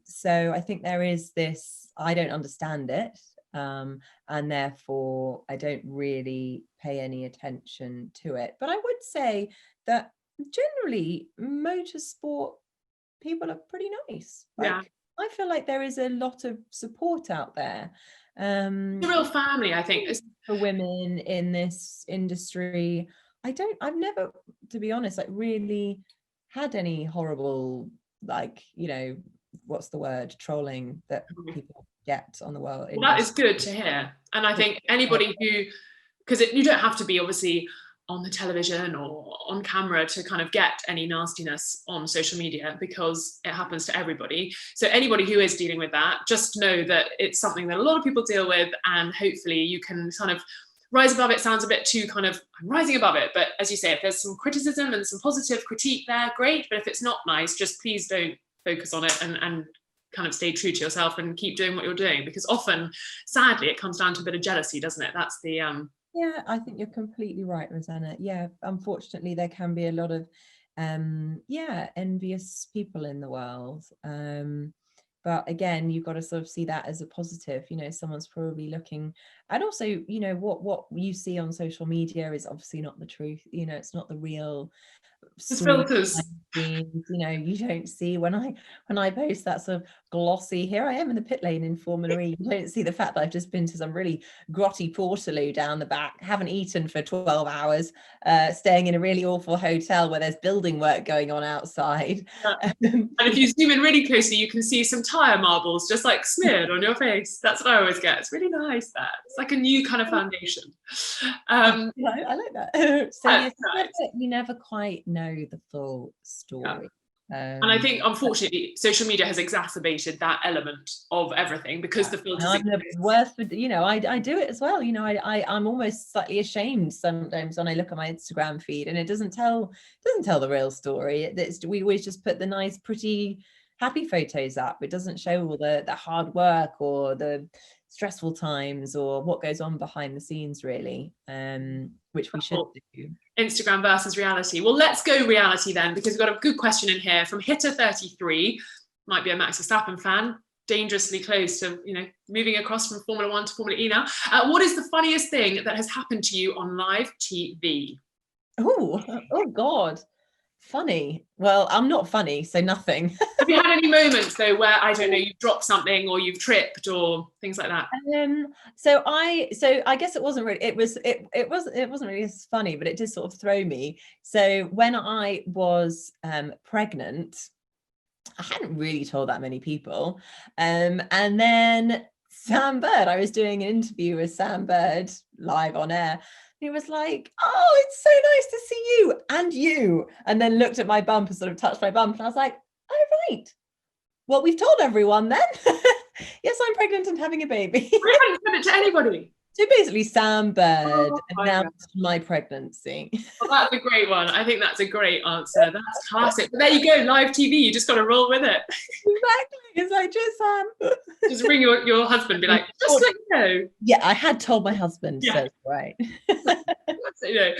So I think there is this, I don't understand it, and therefore I don't really pay any attention to it. But I would say that generally motorsport people are pretty nice. Like, I feel like there is a lot of support out there. It's a real family, I think, for women in this industry. I've never, to be honest, like really had any horrible, like, you know, what's the word, trolling that people get on the world. Well, that is good to hear. And I think anybody who, because you don't have to be obviously on the television or on camera to kind of get any nastiness on social media, because it happens to everybody. So anybody who is dealing with that, just know that it's something that a lot of people deal with, and hopefully you can kind of rise above it. Sounds a bit too kind of, I'm rising above it, but as you say, if there's some criticism and some positive critique there, great. But if it's not nice, just please don't focus on it, and kind of stay true to yourself and keep doing what you're doing, because often, sadly, it comes down to a bit of jealousy, doesn't it? That's the yeah, I think you're completely right, Rosanna. Yeah, unfortunately there can be a lot of envious people in the world, but again, you've got to sort of see that as a positive. You know, someone's probably looking, and also, you know, what you see on social media is obviously not the truth. You know, it's not the real filters. You know, you don't see when I post that sort of glossy, here I am in the pit lane in Formula E, you don't see the fact that I've just been to some really grotty portaloo down the back, haven't eaten for 12 hours, staying in a really awful hotel where there's building work going on outside. And if you zoom in really closely, you can see some tire marbles just like smeared on your face. That's what I always get. It's really nice. That it's like a new kind of foundation. I like that. So yes, nice. You never quite know the full story. And I think, unfortunately, social media has exacerbated that element of everything, because the filters. I'm the worst with, you know, I do it as well. You know, I'm almost slightly ashamed sometimes when I look at my Instagram feed and it doesn't tell the real story. We always just put the nice, pretty, happy photos up. It doesn't show all the hard work or the stressful times or what goes on behind the scenes, really, which we should do. Instagram versus reality. Well, let's go reality then, because we've got a good question in here from Hitter33. Might be a Max Verstappen fan, dangerously close to, you know, moving across from Formula 1 to Formula E now. What is the funniest thing that has happened to you on live TV? Oh God. Funny. Well, I'm not funny, so nothing. Have you had any moments though where, I don't know, you've dropped something or you've tripped or things like that? So I guess it wasn't really, it wasn't really as funny, but it did sort of throw me. So when I was pregnant, I hadn't really told that many people, and then Sam Bird, I was doing an interview with Sam Bird live on air. He was like, oh, it's so nice to see you and you, and then looked at my bump and sort of touched my bump, and I was like, oh right, well, we've told everyone then. Yes, I'm pregnant and having a baby. I hadn't said it to anybody. So basically Sam Bird Oh my God. announced my pregnancy. Well, that's a great one. I think that's a great answer. That's classic. But there you go, live TV. You just got to roll with it. Exactly. It's like, just Sam. Just ring your husband, be like, just let you know. Yeah, I had told my husband, Yeah. so it's right. You know,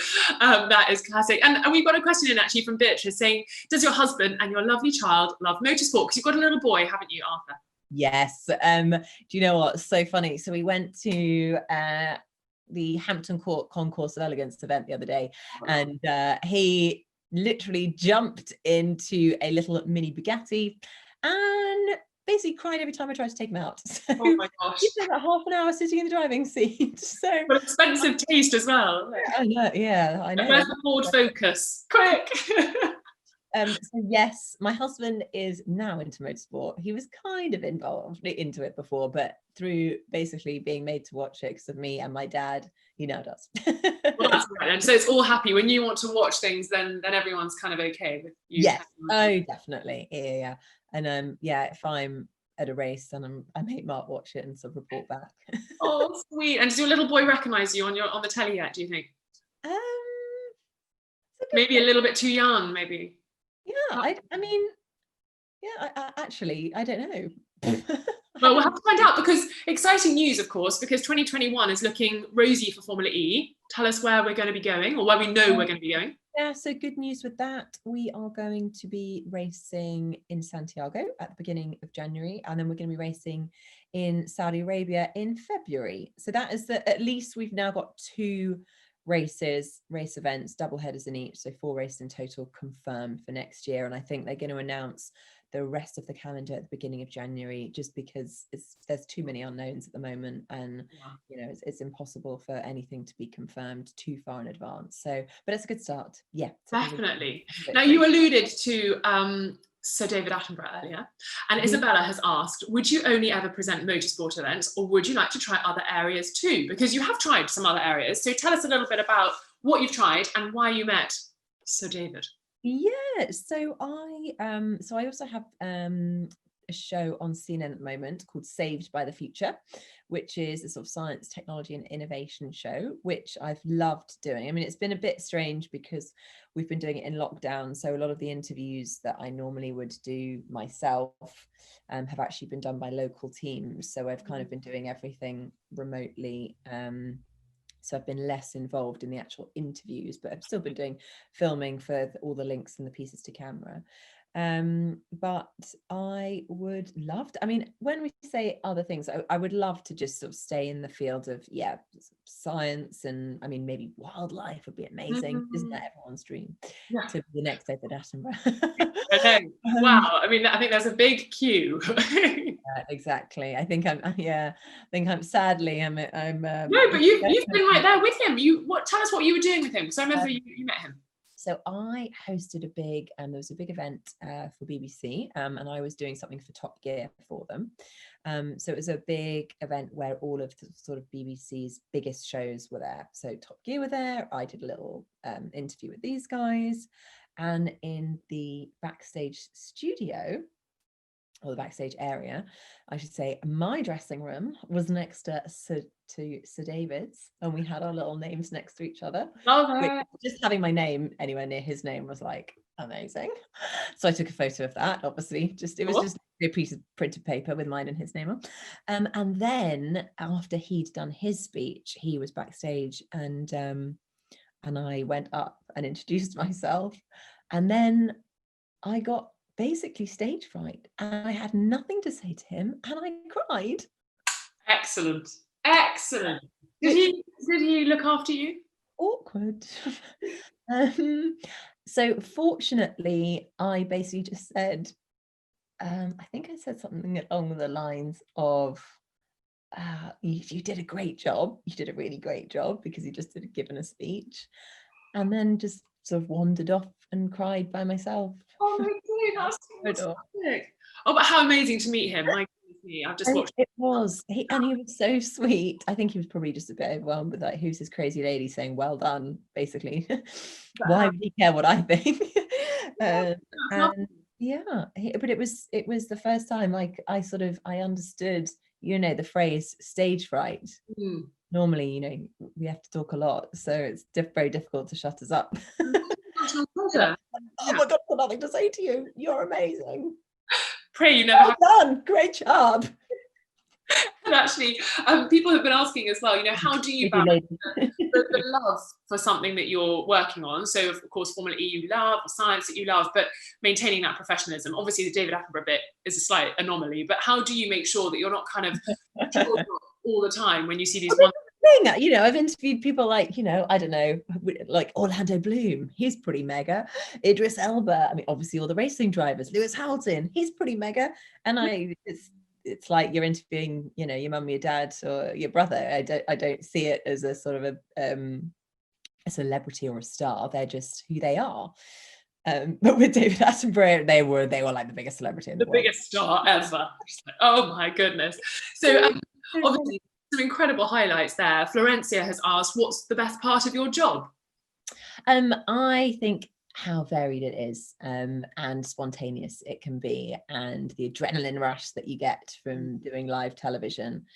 that is classic. And we've got a question in actually from Beatrice saying, does your husband and your lovely child love motorsport? Because you've got a little boy, haven't you, Arthur? Yes. Do you know what? So funny. So we went to the Hampton Court Concourse of Elegance event the other day, and he literally jumped into a little mini Bugatti and basically cried every time I tried to take him out. So oh my gosh. he spent about half an hour sitting in the driving seat. So but expensive taste as well. I know, yeah, I know. Where's the Ford Focus? Quick. So yes, my husband is now into motorsport. He was kind of involved into it before, but through basically being made to watch it because of me and my dad, he now does. Well, that's right. And so it's all happy. When you want to watch things, then everyone's kind of okay with you. Yes. Oh, definitely. Yeah. And yeah, if I'm at a race and I make Mark watch it and sort of report back. Oh, sweet. And does your little boy recognise you on the telly yet, do you think? Maybe a little bit too young, maybe. Yeah, I mean, yeah, I actually, I don't know. Well, we'll have to find out, because exciting news, of course, because 2021 is looking rosy for Formula E. Tell us where we're going to be going, or where we know we're going to be going. Yeah, so good news with that. We are going to be racing in Santiago at the beginning of January, and then we're going to be racing in Saudi Arabia in February. So that is at least we've now got 2 race events, double headers in each, so 4 races in total confirmed for next year. And I think they're going to announce the rest of the calendar at the beginning of January, just because there's too many unknowns at the moment, and you know, it's impossible for anything to be confirmed too far in advance. So, but it's a good start. Yeah, definitely. Now, you alluded to Sir David Attenborough earlier, and Isabella has asked, would you only ever present motorsport events, or would you like to try other areas too? Because you have tried some other areas. So tell us a little bit about what you've tried and why you met Sir David. Yeah, so I also have a show on CNN at the moment called Saved by the Future, which is a sort of science, technology and innovation show, which I've loved doing. I mean, it's been a bit strange because we've been doing it in lockdown, so a lot of the interviews that I normally would do myself have actually been done by local teams. So I've kind of been doing everything remotely. So I've been less involved in the actual interviews, but I've still been doing filming for all the links and the pieces to camera. But I would love to, I mean, when we say other things, I would love to just sort of stay in the field of, science, and I mean, maybe wildlife would be amazing. Isn't that everyone's dream? Yeah. To be the next David Attenborough. I know. Wow. I mean, I think there's a big queue. Exactly. I think I'm sadly I'm no, but you've been right there with him. Tell us what you were doing with him, because I remember you met him. So I hosted there was a big event for BBC, and I was doing something for Top Gear for them. So it was a big event where all of the sort of BBC's biggest shows were there. So Top Gear were there. I did a little interview with these guys, and in the backstage studio, or the backstage area, I should say, my dressing room was next to Sir David's, and we had our little names next to each other. Just having my name anywhere near his name was like amazing. So I took a photo of that, obviously. It was just a piece of printed paper with mine and his name on. And then after he'd done his speech, he was backstage, and I went up and introduced myself, and then I got basically stage fright, and I had nothing to say to him, and I cried. Excellent. Did he look after you? Awkward. So fortunately, I basically just said, I think I said something along the lines of, you did a great job. You did a really great job, because he just had given a speech, and then just sort of wandered off and cried by myself. Oh my God, that's fantastic. Oh, but how amazing to meet him. My goodness, I've just watched. It was. He was so sweet. I think he was probably just a bit overwhelmed with like, who's this crazy lady saying well done, basically. Why would he care what I think? But it was the first time I understood, the phrase stage fright. normally, you know, we have to talk a lot, so it's very difficult to shut us up. Gosh, my And I'm pleasure. like, oh Yeah. my God, I've got nothing to say to you. You're amazing. Pray you never have. Well done. Great job. And actually, people have been asking as well, you know, how do you balance the love for something that you're working on? So, of course, Formula E you love, or science that you love, but maintaining that professionalism. Obviously, the David Attenborough bit is a slight anomaly, but how do you make sure that you're not kind of all the time when you see these wonderful thing, you know, I've interviewed people like, you know, I don't know, like Orlando Bloom, he's pretty mega. Idris Elba, I mean, obviously all the racing drivers, Lewis Hamilton, he's pretty mega. And it's like you're interviewing, you know, your mum, your dad, or your brother. I don't see it as a sort of a celebrity or a star. They're just who they are. But with David Attenborough, they were like the biggest celebrity in the world. biggest star ever. Oh my goodness. So obviously some incredible highlights there. Florencia has asked, what's the best part of your job? I think how varied it is, and spontaneous it can be, and the adrenaline rush that you get from doing live television.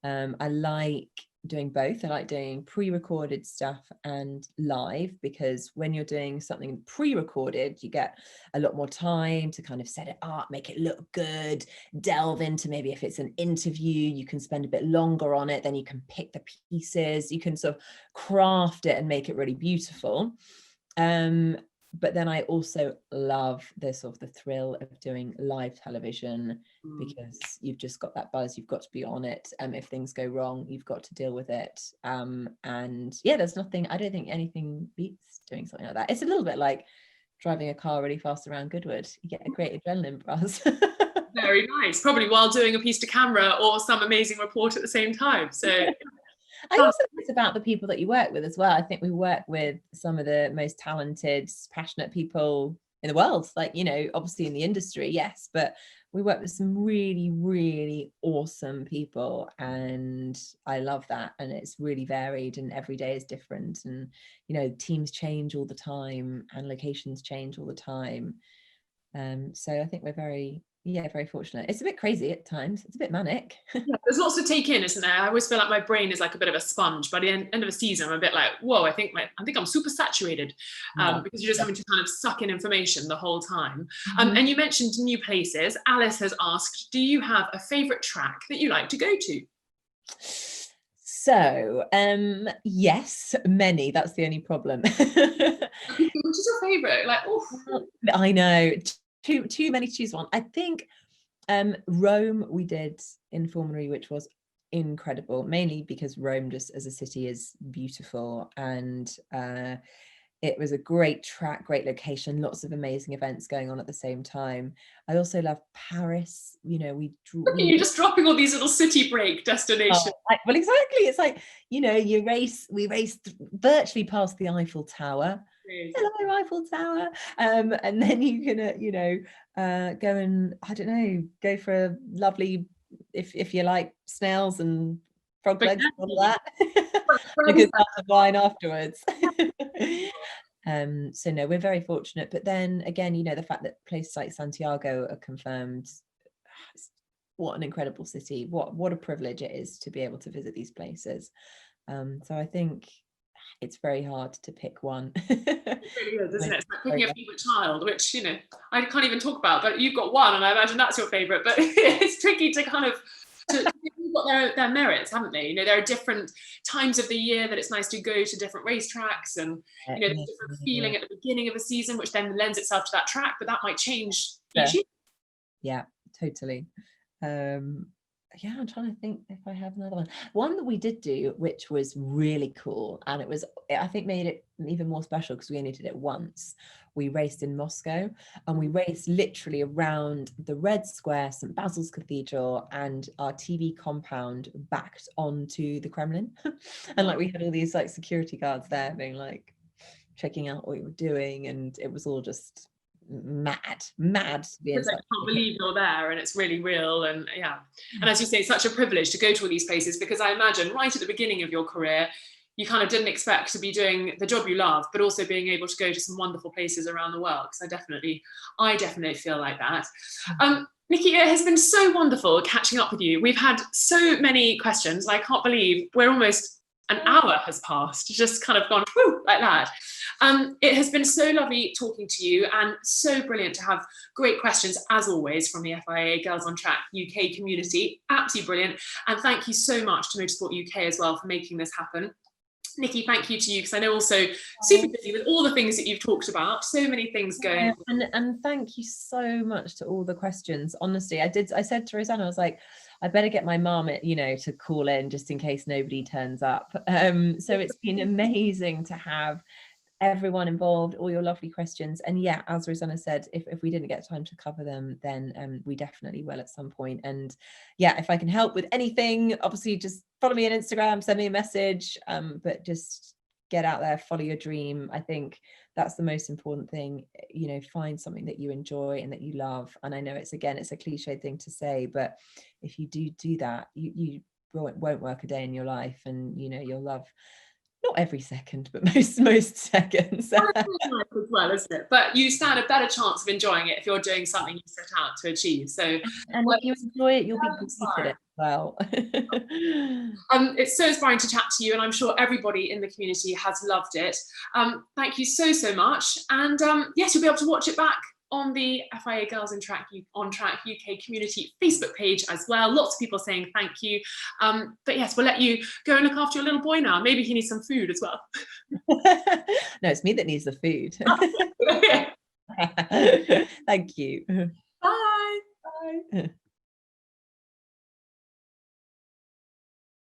I like doing both. I like doing pre-recorded stuff and live, because when you're doing something pre-recorded, you get a lot more time to kind of set it up, make it look good, delve into, maybe if it's an interview, you can spend a bit longer on it, then you can pick the pieces, you can sort of craft it and make it really beautiful. But then I also love the sort of the thrill of doing live television, because you've just got that buzz, you've got to be on it. If things go wrong, you've got to deal with it. And yeah, there's nothing, I don't think anything beats doing something like that. It's a little bit like driving a car really fast around Goodwood. You get a great adrenaline buzz. Very nice. Probably while doing a piece to camera or some amazing report at the same time. So I also think it's about the people that you work with as well. I think we work with some of the most talented, passionate people in the world, like, you know, obviously in the industry, yes, but we work with some really, really awesome people, and I love that. And it's really varied, and every day is different, and, you know, teams change all the time and locations change all the time. So I think we're very fortunate. It's a bit crazy at times. It's a bit manic. Yeah, there's lots to take in, isn't there? I always feel like my brain is like a bit of a sponge. By the end of a season, I'm a bit like, whoa, I think I'm super saturated, because you're just having to kind of suck in information the whole time. And you mentioned new places. Alice has asked, do you have a favourite track that you like to go to? So, yes, many. That's the only problem. Which is your favourite? Like, oh, I know. Too many to choose one. I think Rome we did in Formulary, which was incredible, mainly because Rome just as a city is beautiful, and it was a great track, great location, lots of amazing events going on at the same time. I also love Paris. You know, you're just dropping all these little city break destinations. Well, exactly. It's like, you know, we raced virtually past the Eiffel Tower. Hello, Eiffel Tower. And then you can, you know, go and, I don't know, go for a lovely, if you like snails and frog legs and all that, a good glass of wine afterwards. So no, we're very fortunate. But then again, you know, the fact that places like Santiago are confirmed, what an incredible city. What a privilege it is to be able to visit these places. So I think it's very hard to pick one. It really is, isn't it? It's like picking a favourite child, which, you know, I can't even talk about, but you've got one, and I imagine that's your favourite. But it's tricky to kind of, they've got their merits, haven't they? You know, there are different times of the year that it's nice to go to different racetracks, and, you know, there's a different feeling at the beginning of a season, which then lends itself to that track, but that might change each year. Yeah, totally. Yeah, I'm trying to think if I have another one that we did do, which was really cool, and it was, I think, made it even more special because we only did it once. We raced in Moscow, and we raced literally around the Red Square, St. Basil's Cathedral, and our TV compound backed onto the Kremlin. And like we had all these like security guards there being like checking out what we were doing, and it was all just mad to be because I can't believe you're there, and it's really real. And yeah, and as you say, it's such a privilege to go to all these places, because I imagine right at the beginning of your career you kind of didn't expect to be doing the job you love, but also being able to go to some wonderful places around the world, because I definitely feel like that. Nicki, it has been so wonderful catching up with you. We've had so many questions. I can't believe we're almost an hour has passed, just kind of gone whoo, like that. It has been so lovely talking to you, and so brilliant to have great questions as always from the FIA Girls on Track UK community. Absolutely brilliant. And thank you so much to Motorsport UK as well for making this happen. Nicki, thank you to you, because I know also super busy with all the things that you've talked about, so many things going on. And thank you so much to all the questions. Honestly, I said to Rosanna, I was like, I better get my mum, to call in just in case nobody turns up. So it's been amazing to have everyone involved, all your lovely questions. And yeah, as Rosanna said, if we didn't get time to cover them, then we definitely will at some point. And yeah, if I can help with anything, obviously just follow me on Instagram, send me a message, but just get out there, follow your dream. I think that's the most important thing. Find something that you enjoy and that you love. And I know it's a cliche thing to say, but if you do that, you won't work a day in your life, and you'll love not every second, but most seconds. As well, isn't it? But you stand a better chance of enjoying it if you're doing something you set out to achieve. So, and if you enjoy it, you'll be good at it as well. It's so inspiring to chat to you, and I'm sure everybody in the community has loved it. Thank you so much. And yes, you'll be able to watch it back on the FIA Girls on Track UK community Facebook page as well. Lots of people saying thank you. But yes, we'll let you go and look after your little boy now. Maybe he needs some food as well. No, it's me that needs the food. Thank you. Bye. Bye.